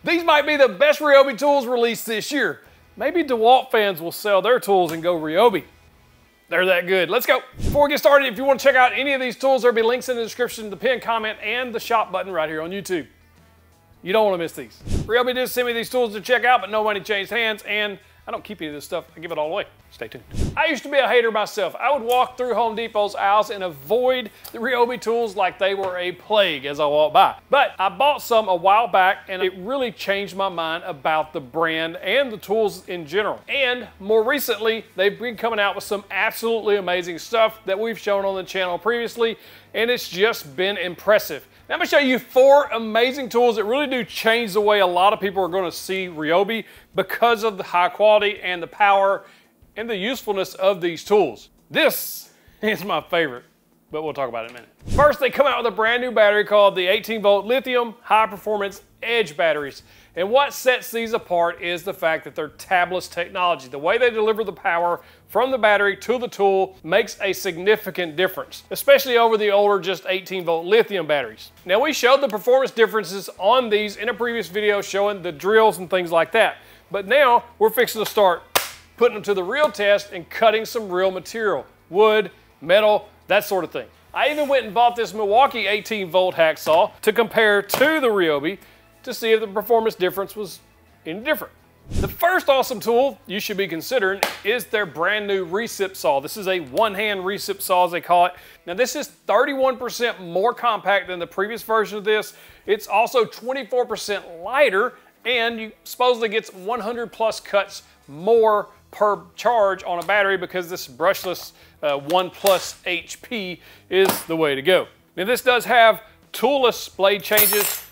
These might be the best RYOBI tools released this year. Maybe DeWalt fans will sell their tools and go RYOBI. They're that good. Let's go. Before we get started, if you want to check out any of these tools, there'll be links in the description, the pinned comment, and the shop button right here on YouTube. You don't want to miss these. RYOBI did send me these tools to check out, but no money changed hands, and I don't keep any of this stuff. I give it all away. Stay tuned. I used to be a hater myself. I would walk through Home Depot's aisles and avoid the RYOBI tools like they were a plague as I walked by. But I bought some a while back, and it really changed my mind about the brand and the tools in general. And more recently, they've been coming out with some absolutely amazing stuff that we've shown on the channel previously, and it's just been impressive. Now I'm going to show you 4 amazing tools that really do change the way a lot of people are going to see RYOBI because of the high quality and the power and the usefulness of these tools. This is my favorite, but we'll talk about it in a minute. First, they come out with a brand new battery called the 18-volt lithium high performance edge batteries. And what sets these apart is the fact that they're tabless technology. The way they deliver the power from the battery to the tool makes a significant difference, especially over the older just 18-volt lithium batteries. Now, we showed the performance differences on these in a previous video showing the drills and things like that. But now we're fixing to start putting them to the real test and cutting some real material, wood, metal, that sort of thing. I even went and bought this Milwaukee 18-volt hacksaw to compare to the RYOBI to see if the performance difference was any different. The first awesome tool you should be considering is their brand new Reip Saw. This is a one-hand Reip Saw, as they call it. Now, this is 31% more compact than the previous version of this. It's also 24% lighter, and you supposedly gets 100 plus cuts more per charge on a battery because this brushless 1+ HP is the way to go. Now, this does have toolless blade changes.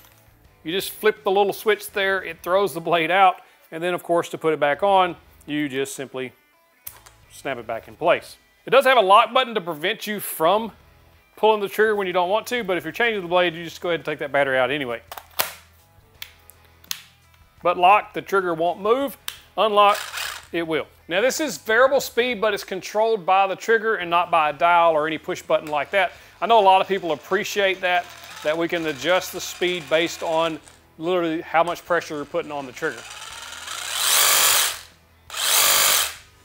You just flip the little switch there, it throws the blade out, and then of course to put it back on, you just simply snap it back in place. It does have a lock button to prevent you from pulling the trigger when you don't want to, but if you're changing the blade, you just go ahead and take that battery out anyway. But lock, the trigger won't move. Unlock, it will. Now, this is variable speed, but it's controlled by the trigger and not by a dial or any push button like that. I know a lot of people appreciate that we can adjust the speed based on literally how much pressure you're putting on the trigger.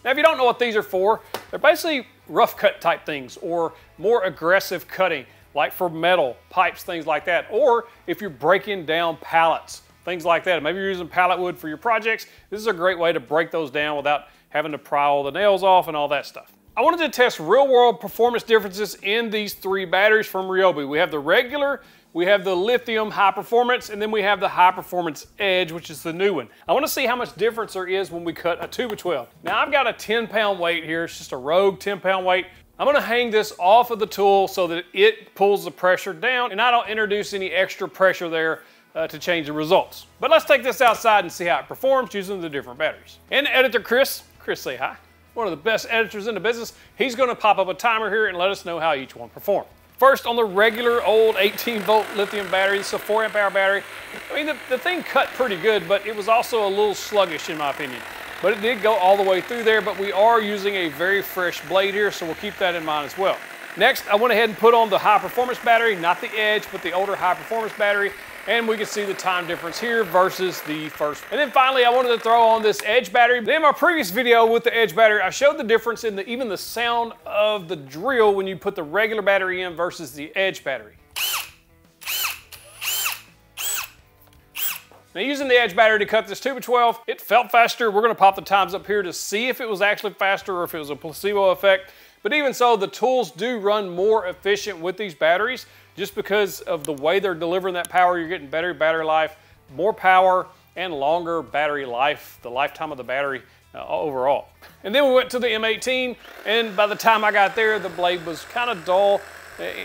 Now, if you don't know what these are for, they're basically rough cut type things or more aggressive cutting, like for metal, pipes, things like that. Or if you're breaking down pallets, things like that. Maybe you're using pallet wood for your projects. This is a great way to break those down without having to pry all the nails off and all that stuff. I wanted to test real-world performance differences in these 3 batteries from RYOBI. We have the regular, we have the lithium high performance, and then we have the high performance edge, which is the new one. I want to see how much difference there is when we cut a 2x12. Now, I've got a 10-pound weight here. It's just a Rogue 10-pound weight. I'm going to hang this off of the tool so that it pulls the pressure down, and I don't introduce any extra pressure there to change the results. But let's take this outside and see how it performs using the different batteries. And editor Chris, say hi. One of the best editors in the business. He's going to pop up a timer here and let us know how each one performed. First, on the regular old 18-volt lithium battery, it's a 4-amp-hour battery. I mean, the thing cut pretty good, but it was also a little sluggish in my opinion. But it did go all the way through there, but we are using a very fresh blade here, so we'll keep that in mind as well. Next, I went ahead and put on the high performance battery, not the Edge, but the older high performance battery. And we can see the time difference here versus the first. And then finally, I wanted to throw on this Edge battery. In my previous video with the Edge battery, I showed the difference in even the sound of the drill when you put the regular battery in versus the Edge battery. Now, using the Edge battery to cut this 2x12, it felt faster. We're gonna pop the times up here to see if it was actually faster or if it was a placebo effect. But even so, the tools do run more efficient with these batteries just because of the way they're delivering that power. You're getting better battery life, more power, and longer battery life, the lifetime of the battery overall. And then we went to the M18, and by the time I got there, the blade was kind of dull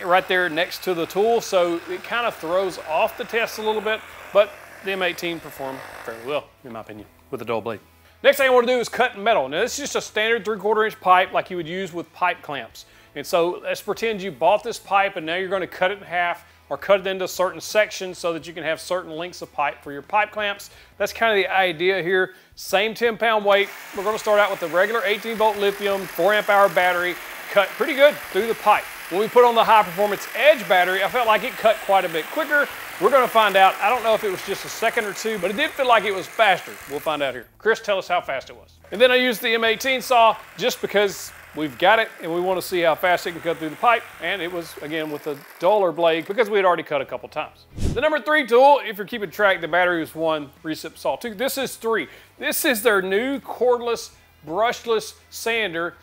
right there next to the tool, so it kind of throws off the test a little bit, but the M18 performed fairly well, in my opinion, with a dull blade. Next thing I want to do is cut metal. Now, this is just a standard 3/4 inch pipe like you would use with pipe clamps. And so let's pretend you bought this pipe and now you're going to cut it in half or cut it into certain sections so that you can have certain lengths of pipe for your pipe clamps. That's kind of the idea here. Same 10-pound weight. We're going to start out with the regular 18-volt lithium 4-amp-hour battery, cut pretty good through the pipe. When we put on the high performance Edge battery, I felt like it cut quite a bit quicker We're gonna find out. I don't know if it was just a second or two, but it did feel like it was faster. We'll find out here. Chris, tell us how fast it was. And then I used the M18 saw just because we've got it and we want to see how fast it can cut through the pipe. And it was, again, with a duller blade because we had already cut a couple times. The number 3 tool, if you're keeping track, the battery was 1, Reip Saw 2. This is 3. This is their new cordless, brushless sander.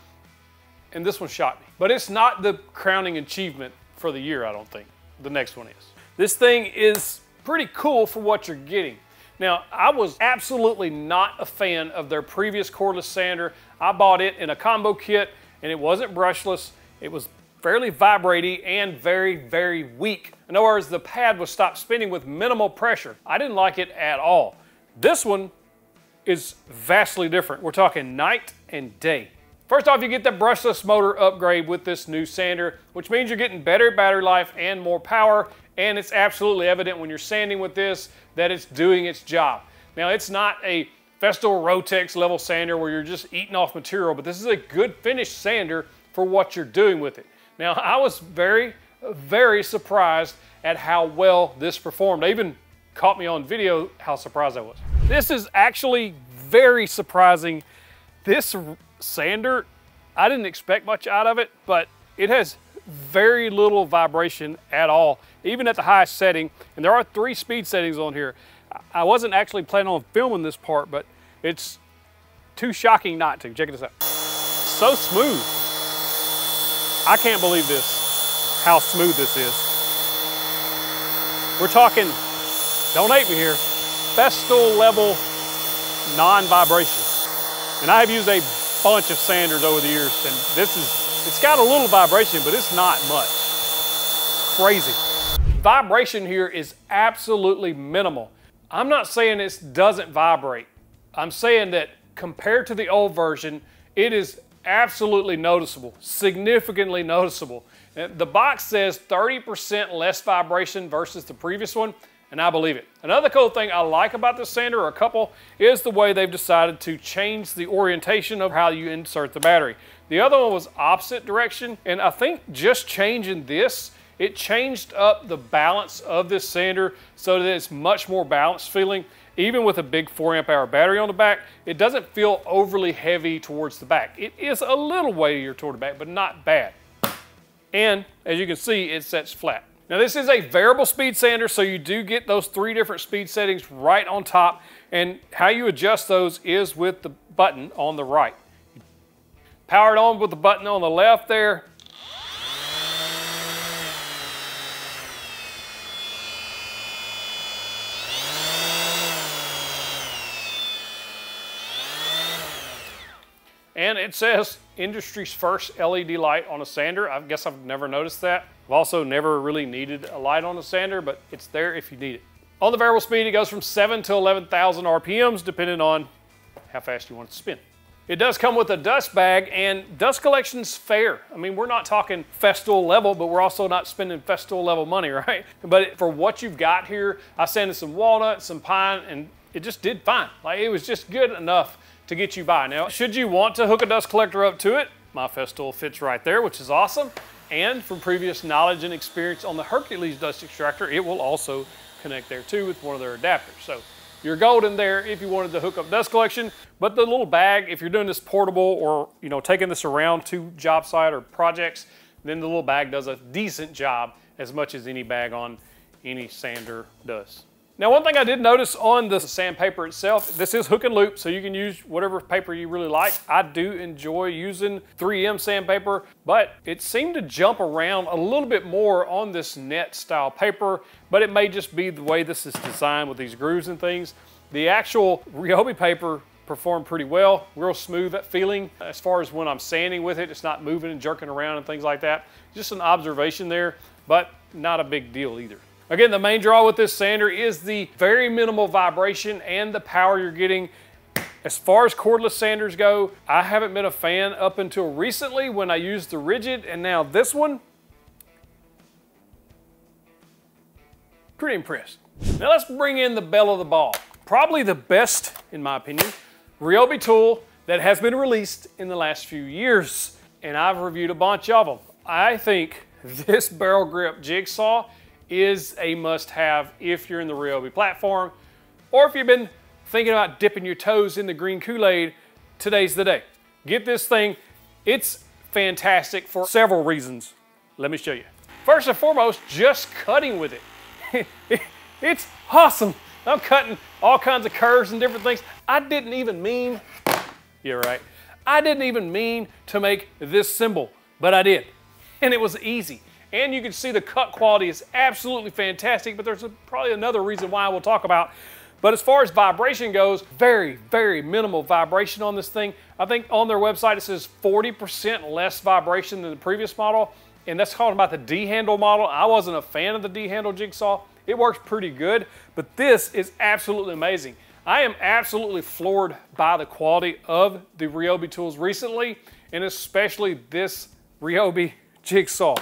And this one shocked me. But it's not the crowning achievement for the year, I don't think. The next one is. This thing is pretty cool for what you're getting. Now, I was absolutely not a fan of their previous cordless sander. I bought it in a combo kit, and it wasn't brushless. It was fairly vibrating and very, very weak. In other words, the pad would stop spinning with minimal pressure. I didn't like it at all. This one is vastly different. We're talking night and day. First off, you get the brushless motor upgrade with this new sander, which means you're getting better battery life and more power, and it's absolutely evident when you're sanding with this that it's doing its job. Now, it's not a Festool Rotex level sander where you're just eating off material, but this is a good finished sander for what you're doing with it. Now, I was very, very surprised at how well this performed. They even caught me on video how surprised I was. This is actually very surprising. This sander, I didn't expect much out of it, but it has very little vibration at all, even at the highest setting. And there are 3 speed settings on here. I wasn't actually planning on filming this part, but it's too shocking not to. Check this out. So smooth. I can't believe this, how smooth this is. We're talking, don't hate me here, Festool level non-vibration. And I have used a bunch of sanders over the years, and it's got a little vibration, but it's not much. Crazy. Vibration here is absolutely minimal. I'm not saying this doesn't vibrate. I'm saying that compared to the old version, it is absolutely noticeable, significantly noticeable. The box says 30% less vibration versus the previous one, and I believe it. Another cool thing I like about this sander, or a couple, is the way they've decided to change the orientation of how you insert the battery. The other one was opposite direction, and I think just changing this, it changed up the balance of this sander so that it's much more balanced feeling. Even with a big 4 amp hour battery on the back, it doesn't feel overly heavy towards the back. It is a little weightier toward the back, but not bad. And as you can see, it sets flat. Now, this is a variable speed sander, so you do get those 3 different speed settings right on top, and how you adjust those is with the button on the right. Power it on with the button on the left there. And it says industry's first LED light on a sander. I guess I've never noticed that. I've also never really needed a light on a sander, but it's there if you need it. On the variable speed, it goes from 7 to 11,000 RPMs, depending on how fast you want it to spin. It does come with a dust bag, and dust collection's fair. I mean, we're not talking Festool level, but we're also not spending Festool level money, right? But for what you've got here, I sanded some walnut, some pine, and it just did fine. Like, it was just good enough to get you by. Now, should you want to hook a dust collector up to it, my Festool fits right there, which is awesome. And from previous knowledge and experience on the Hercules dust extractor, it will also connect there too with one of their adapters. So you're golden there if you wanted to hook up dust collection. But the little bag, if you're doing this portable or taking this around to job site or projects, then the little bag does a decent job, as much as any bag on any sander does. Now, one thing I did notice on the sandpaper itself, this is hook and loop, so you can use whatever paper you really like. I do enjoy using 3M sandpaper, but it seemed to jump around a little bit more on this net style paper, but it may just be the way this is designed with these grooves and things. The actual RYOBI paper performed pretty well, real smooth at feeling. As far as when I'm sanding with it, it's not moving and jerking around and things like that. Just an observation there, but not a big deal either. Again, the main draw with this sander is the very minimal vibration and the power you're getting. As far as cordless sanders go, I haven't been a fan up until recently when I used the rigid, and now this one, pretty impressed. Now let's bring in the belle of the ball. Probably the best, in my opinion, RYOBI tool that has been released in the last few years, and I've reviewed a bunch of them. I think this barrel grip jigsaw is a must-have if you're in the RYOBI platform, or if you've been thinking about dipping your toes in the green Kool-Aid, today's the day. Get this thing. It's fantastic for several reasons. Let me show you. First and foremost, just cutting with it. It's awesome. I'm cutting all kinds of curves and different things. I didn't even mean, you're right, I didn't even mean to make this symbol, but I did. And it was easy. And you can see the cut quality is absolutely fantastic, but there's probably another reason why we'll talk about. But as far as vibration goes, very, very minimal vibration on this thing. I think on their website it says 40% less vibration than the previous model, and that's talking about the D-handle model. I wasn't a fan of the D-handle Jigsaw. It works pretty good, but this is absolutely amazing. I am absolutely floored by the quality of the RYOBI tools recently, and especially this RYOBI Jigsaw.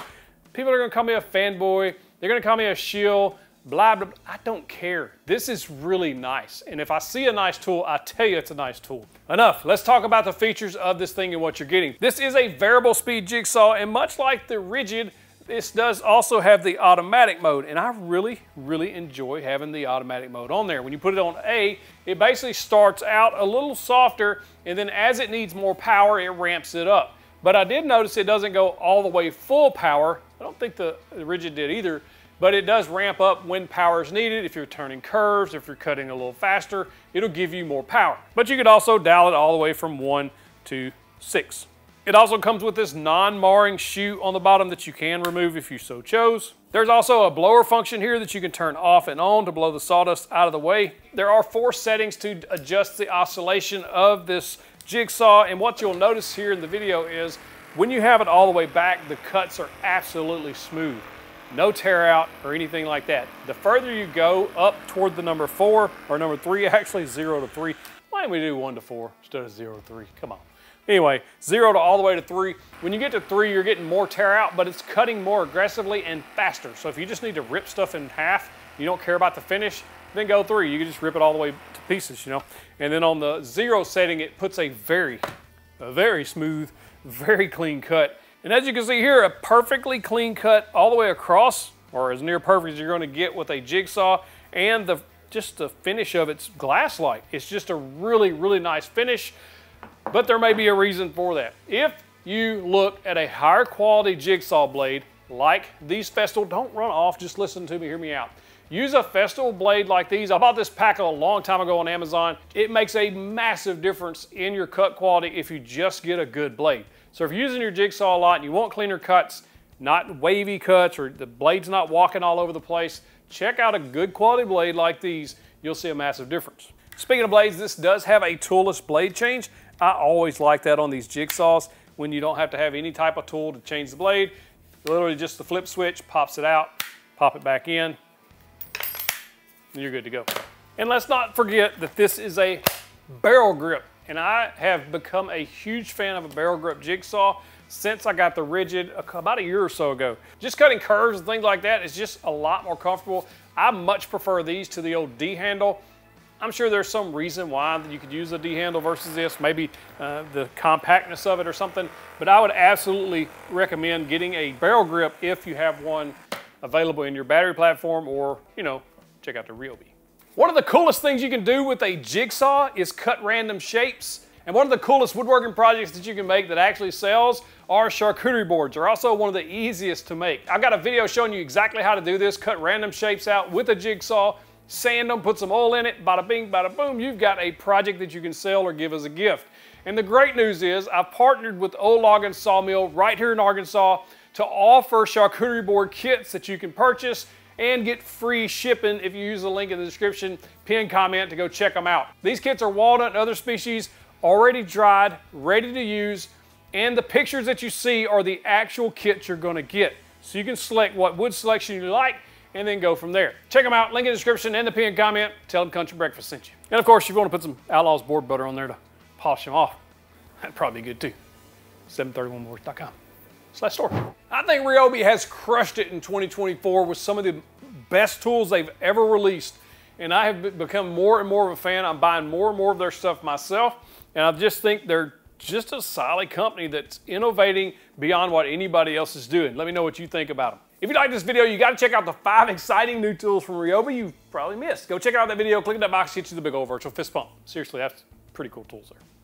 People are gonna call me a fanboy, they're gonna call me a shill, blah, blah, blah. I don't care. This is really nice. And if I see a nice tool, I tell you it's a nice tool. Enough. Let's talk about the features of this thing and what you're getting. This is a variable speed jigsaw, and much like the rigid, this does also have the automatic mode. And I really, really enjoy having the automatic mode on there. When you put it on A, it basically starts out a little softer, and then as it needs more power, it ramps it up. But I did notice it doesn't go all the way full power. I don't think the rigid did either. But it does ramp up when power is needed. If you're turning curves, if you're cutting a little faster, it'll give you more power. But you could also dial it all the way from 1 to 6. It also comes with this non-marring chute on the bottom that you can remove if you so chose. There's also a blower function here that you can turn off and on to blow the sawdust out of the way. There are 4 settings to adjust the oscillation of this jigsaw, and what you'll notice here in the video is when you have it all the way back, the cuts are absolutely smooth. No tear out or anything like that. The further you go up toward the number 4, or number 3, actually 0 to 3. Why don't we do 1 to 4 instead of 0 to 3? Come on. Anyway, 0 to all the way to 3. When you get to 3, you're getting more tear out, but it's cutting more aggressively and faster. So if you just need to rip stuff in half, you don't care about the finish, then go 3. You can just rip it all the way to pieces, you know. And then on the 0 setting, it puts a very smooth, very clean cut. And as you can see here, a perfectly clean cut all the way across, or as near perfect as you're going to get with a jigsaw, and just the finish of it's glass-like. It's just a really, really nice finish, but there may be a reason for that. If you look at a higher quality jigsaw blade, like these Festool, don't run off, just listen to me, hear me out. Use a Festool blade like these. I bought this pack a long time ago on Amazon. It makes a massive difference in your cut quality if you just get a good blade. So if you're using your jigsaw a lot and you want cleaner cuts, not wavy cuts, or the blade's not walking all over the place, check out a good quality blade like these. You'll see a massive difference. Speaking of blades, this does have a toolless blade change. I always like that on these jigsaws when you don't have to have any type of tool to change the blade. Literally just the flip switch, pops it out, pop it back in, and you're good to go. And let's not forget that this is a barrel grip. And I have become a huge fan of a barrel grip jigsaw since I got the rigid about a year or so ago. Just cutting curves and things like that is just a lot more comfortable. I much prefer these to the old D handle. I'm sure there's some reason why you could use a D handle versus this, maybe the compactness of it or something, but I would absolutely recommend getting a barrel grip if you have one available in your battery platform, or, you know, check out the RYOBI. One of the coolest things you can do with a jigsaw is cut random shapes. And one of the coolest woodworking projects that you can make that actually sells are charcuterie boards. They're also one of the easiest to make. I've got a video showing you exactly how to do this. Cut random shapes out with a jigsaw, sand them, put some oil in it, bada bing, bada boom. You've got a project that you can sell or give as a gift. And the great news is I've partnered with Old Loggin Sawmill right here in Arkansas to offer charcuterie board kits that you can purchase and get free shipping if you use the link in the description, pin comment to go check them out. These kits are walnut and other species, already dried, ready to use, and the pictures that you see are the actual kits you're gonna get. So you can select what wood selection you like and then go from there. Check them out, link in the description and the pin comment, tell them Country Breakfast sent you. And of course, if you wanna put some Outlaws board butter on there to polish them off, that'd probably be good too. 731boards.com/store. I think RYOBI has crushed it in 2024 with some of the best tools they've ever released. And I have become more and more of a fan. I'm buying more and more of their stuff myself. And I just think they're just a solid company that's innovating beyond what anybody else is doing. Let me know what you think about them. If you like this video, you got to check out the 5 exciting new tools from RYOBI you've probably missed. Go check out that video, click that box, get you the big old virtual fist pump. Seriously, that's pretty cool tools there.